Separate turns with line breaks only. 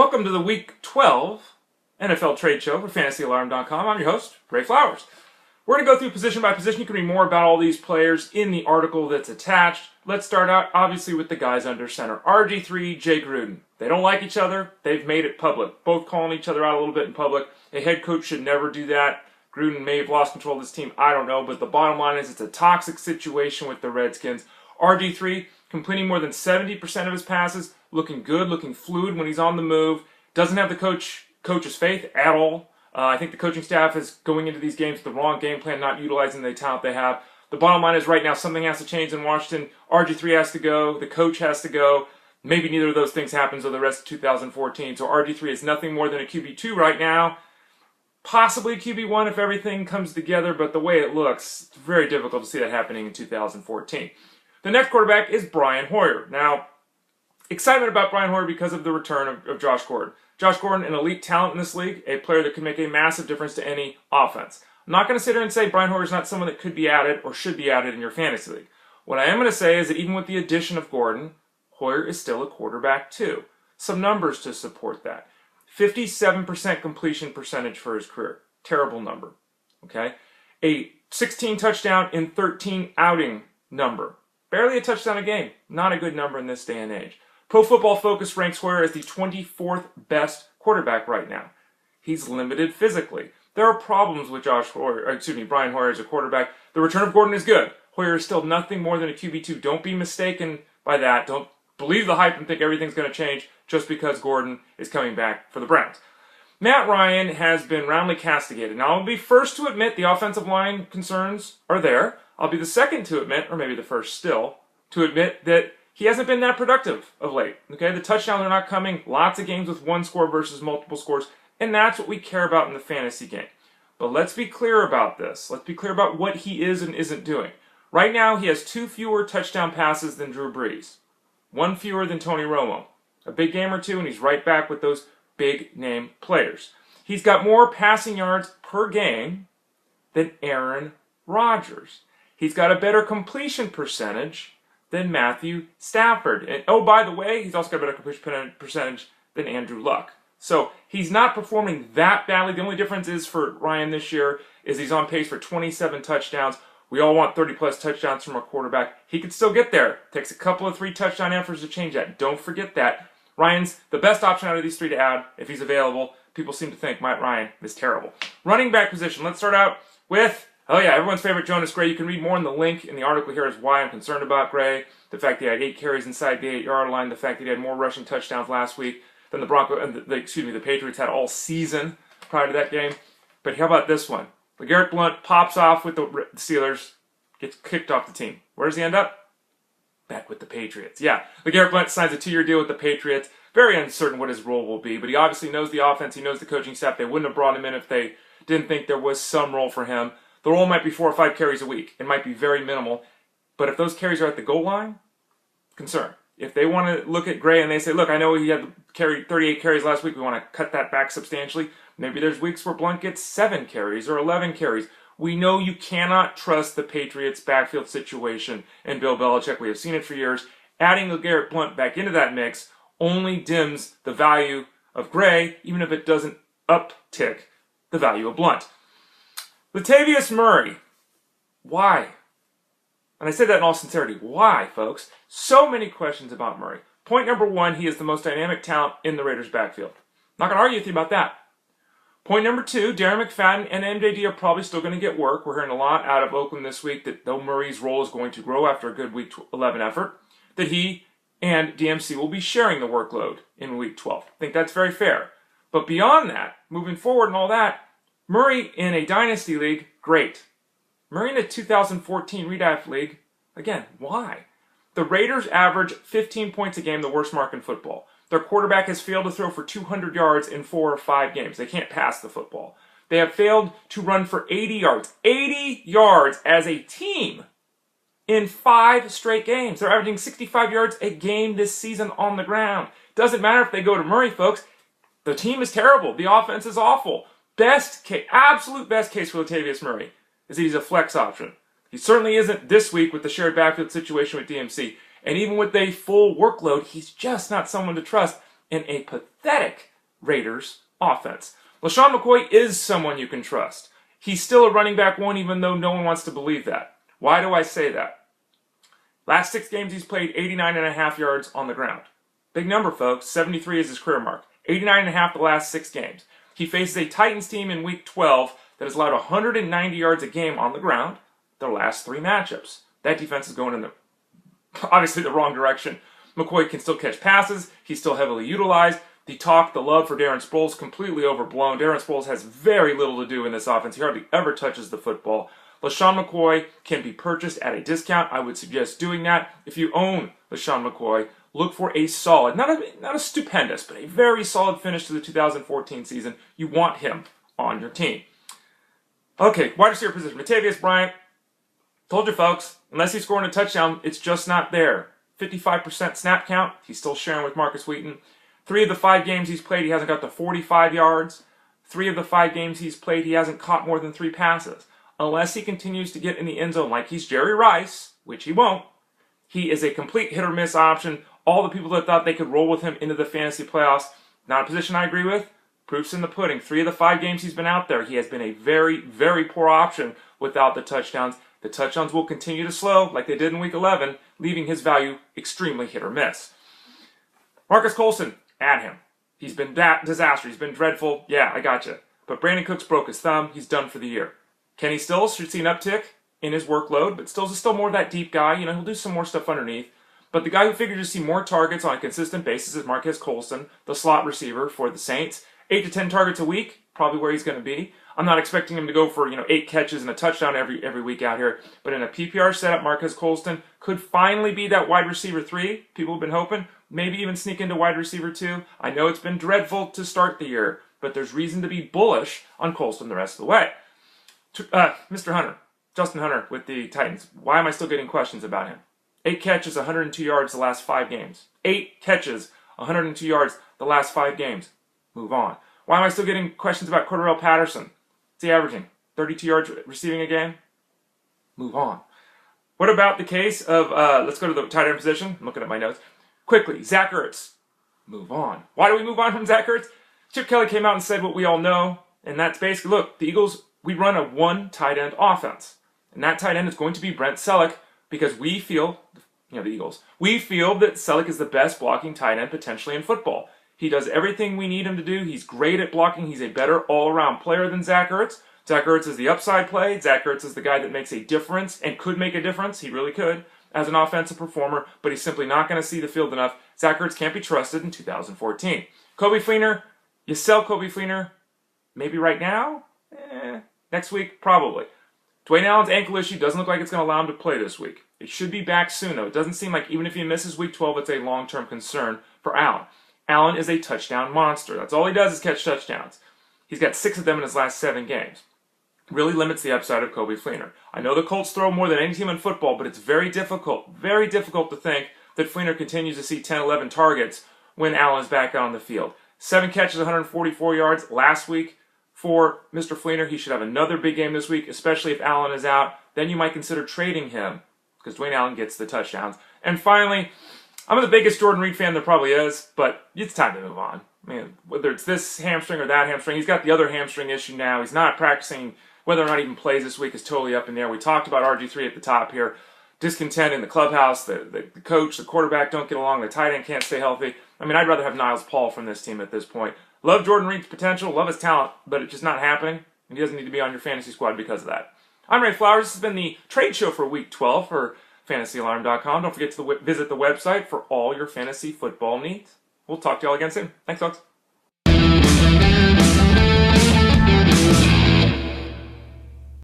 Welcome to the Week 12 NFL Trade Show for FantasyAlarm.com. I'm your host, Ray Flowers. We're going to go through position by position. You can read more about all these players in the article that's attached. Let's start out, obviously, with the guys under center. RG3, Jay Gruden. They don't like each other. They've made it public. Both calling each other out a little bit in public. A head coach should never do that. Gruden may have lost control of this team. I don't know. But the bottom line is it's a toxic situation with the Redskins. RG3 completing more than 70% of his passes. Looking good, looking fluid when he's on the move. Doesn't have the coach's faith at all. I think the coaching staff is going into these games with the wrong game plan, not utilizing the talent they have. The bottom line is right now something has to change in Washington. RG3 has to go. The coach has to go. Maybe neither of those things happens over the rest of 2014. So RG3 is nothing more than a QB2 right now. Possibly a QB1 if everything comes together, but the way it looks, it's very difficult to see that happening in 2014. The next quarterback is Brian Hoyer. Now, excitement about Brian Hoyer because of the return of Josh Gordon. Josh Gordon, an elite talent in this league, a player that could make a massive difference to any offense. I'm not going to sit here and say Brian Hoyer is not someone that could be added or should be added in your fantasy league. What I am going to say is that even with the addition of Gordon, Hoyer is still a quarterback too. Some numbers to support that. 57% completion percentage for his career. Terrible number. Okay? A 16 touchdown in 13 outing number. Barely a touchdown a game. Not a good number in this day and age. Pro Football Focus ranks Hoyer as the 24th best quarterback right now. He's limited physically. There are problems with Brian Hoyer as a quarterback. The return of Gordon is good. Hoyer is still nothing more than a QB2. Don't be mistaken by that. Don't believe the hype and think everything's going to change just because Gordon is coming back for the Browns. Matt Ryan has been roundly castigated. Now, I'll be first to admit the offensive line concerns are there. I'll be the second to admit, or maybe the first still, to admit that he hasn't been that productive of late. Okay, the touchdowns are not coming. Lots of games with one score versus multiple scores, and that's what we care about in the fantasy game. But let's be clear about this. Let's be clear about what he is and isn't doing. Right now, he has 2 fewer touchdown passes than Drew Brees. 1 fewer than Tony Romo. A big game or two, and he's right back with those big-name players. He's got more passing yards per game than Aaron Rodgers. He's got a better completion percentage than Matthew Stafford. And oh, by the way, he's also got a better completion percentage than Andrew Luck. So he's not performing that badly. The only difference is for Ryan this year is he's on pace for 27 touchdowns. We all want 30-plus touchdowns from a quarterback. He could still get there. Takes a couple of 3-touchdown efforts to change that. Don't forget that. Ryan's the best option out of these 3 to add if he's available. People seem to think Matt Ryan is terrible. Running back position. Let's start out with everyone's favorite Jonas Gray. You can read more in the link in the article here as why I'm concerned about Gray. The fact that he had 8 carries inside the 8-yard line. The fact that he had more rushing touchdowns last week than the Patriots had all season prior to that game. But how about this one? LeGarrette Blount pops off with the Steelers, gets kicked off the team. Where does he end up? Back with the Patriots. Yeah, LeGarrette Blount signs a 2-year deal with the Patriots. Very uncertain what his role will be, but he obviously knows the offense. He knows the coaching staff. They wouldn't have brought him in if they didn't think there was some role for him. The role might be 4 or 5 carries a week. It might be very minimal. But if those carries are at the goal line, concern. If they want to look at Gray and they say, look, I know he had 38 carries last week. We want to cut that back substantially. Maybe there's weeks where Blount gets 7 carries or 11 carries. We know you cannot trust the Patriots' backfield situation and Bill Belichick. We have seen it for years. Adding LeGarrette Blount back into that mix only dims the value of Gray, even if it doesn't uptick the value of Blount. Latavius Murray. Why? And I say that in all sincerity. Why, folks? So many questions about Murray. Point number 1, he is the most dynamic talent in the Raiders' backfield. Not going to argue with you about that. Point number 2, Darren McFadden and MJD are probably still going to get work. We're hearing a lot out of Oakland this week that though Murray's role is going to grow after a good Week 11 effort, that he and DMC will be sharing the workload in Week 12. I think that's very fair. But beyond that, moving forward and all that, Murray in a dynasty league, great. Murray in a 2014 redraft league, again, why? The Raiders average 15 points a game, the worst mark in football. Their quarterback has failed to throw for 200 yards in 4 or 5 games. They can't pass the football. They have failed to run for 80 yards. 80 yards as a team in 5 straight games. They're averaging 65 yards a game this season on the ground. Doesn't matter if they go to Murray, folks. The team is terrible. The offense is awful. Absolute best case for Latavius Murray is that he's a flex option. He certainly isn't this week with the shared backfield situation with DMC. And even with a full workload, he's just not someone to trust in a pathetic Raiders offense. Lesean Mccoy is someone you can trust. He's still a running back one, even though no one wants to believe that. Why do I say that? Last 6 games he's played 89.5 yards on the ground. Big number, folks. 73 is his career mark. 89.5 the last 6 games. He faces a Titans team in Week 12 that has allowed 190 yards a game on the ground their last 3 matchups. That defense is going in obviously the wrong direction. McCoy can still catch passes. He's still heavily utilized. The talk, the love for Darren Sproles completely overblown. Darren Sproles has very little to do in this offense. He hardly ever touches the football. Lesean McCoy can be purchased at a discount. I would suggest doing that. If you own Lesean McCoy, look for a solid, not a stupendous, but a very solid finish to the 2014 season. You want him on your team. Okay, wide receiver position. Matavius Bryant. Told you, folks, unless he's scoring a touchdown, it's just not there. 55% snap count. He's still sharing with Marcus Wheaton. 3 of the 5 games he's played, he hasn't got to 45 yards. 3 of the 5 games he's played, he hasn't caught more than 3 passes. Unless he continues to get in the end zone like he's Jerry Rice, which he won't, he is a complete hit or miss option. All the people that thought they could roll with him into the fantasy playoffs, not a position I agree with. Proof's in the pudding. 3 of the 5 games he's been out there, he has been a very, very poor option without the touchdowns. The touchdowns will continue to slow like they did in Week 11, leaving his value extremely hit or miss. Marques Colston, add him. He's been disaster. He's been dreadful. Yeah, I gotcha. But Brandon Cooks broke his thumb. He's done for the year. Kenny Stills should see an uptick in his workload, but Stills is still more that deep guy. You know, he'll do some more stuff underneath. But the guy who figured to see more targets on a consistent basis is Marques Colston, the slot receiver for the Saints. 8 to 10 targets a week, probably where he's going to be. I'm not expecting him to go for 8 catches and a touchdown every week out here. But in a PPR setup, Marques Colston could finally be that wide receiver 3. People have been hoping. Maybe even sneak into wide receiver 2. I know it's been dreadful to start the year, but there's reason to be bullish on Colston the rest of the way. Mr. Hunter, Justin Hunter with the Titans. Why am I still getting questions about him? 8 catches, 102 yards the last 5 games. 8 catches, 102 yards the last 5 games. Move on. Why am I still getting questions about Cordarrelle Patterson? What's he averaging? 32 yards receiving a game? Move on. What about the case of, let's go to the tight end position. I'm looking at my notes. Quickly, Zach Ertz. Move on. Why do we move on from Zach Ertz? Chip Kelly came out and said what we all know, and that's basically, look, the Eagles, we run a 1 tight end offense. And that tight end is going to be Brent Selleck because we feel, the Eagles, we feel that Selleck is the best blocking tight end potentially in football. He does everything we need him to do. He's great at blocking. He's a better all-around player than Zach Ertz. Zach Ertz is the upside play. Zach Ertz is the guy that makes a difference and could make a difference. He really could as an offensive performer, but he's simply not going to see the field enough. Zach Ertz can't be trusted in 2014. Coby Fleener, you sell Coby Fleener maybe right now? Next week, probably. Dwayne Allen's ankle issue doesn't look like it's going to allow him to play this week. It should be back soon, though. It doesn't seem like even if he misses Week 12, it's a long-term concern for Allen. Allen is a touchdown monster. That's all he does is catch touchdowns. He's got 6 of them in his last 7 games. Really limits the upside of Coby Fleener. I know the Colts throw more than any team in football, but it's very difficult to think that Fleener continues to see 10, 11 targets when Allen is back out on the field. 7 catches, 144 yards last week for Mr. Fleener. He should have another big game this week, especially if Allen is out. Then you might consider trading him because Dwayne Allen gets the touchdowns. And finally, I'm the biggest Jordan Reed fan there probably is, but it's time to move on. I mean, whether it's this hamstring or that hamstring, he's got the other hamstring issue now. He's not practicing. Whether or not he even plays this week is totally up in the air. We talked about RG3 at the top here. Discontent in the clubhouse. The coach, the quarterback don't get along. The tight end can't stay healthy. I mean, I'd rather have Niles Paul from this team at this point. Love Jordan Reed's potential, love his talent, but it's just not happening. And he doesn't need to be on your fantasy squad because of that. I'm Ray Flowers. This has been the trade show for Week 12 for FantasyAlarm.com. Don't forget to visit the website for all your fantasy football needs. We'll talk to y'all again soon. Thanks, folks.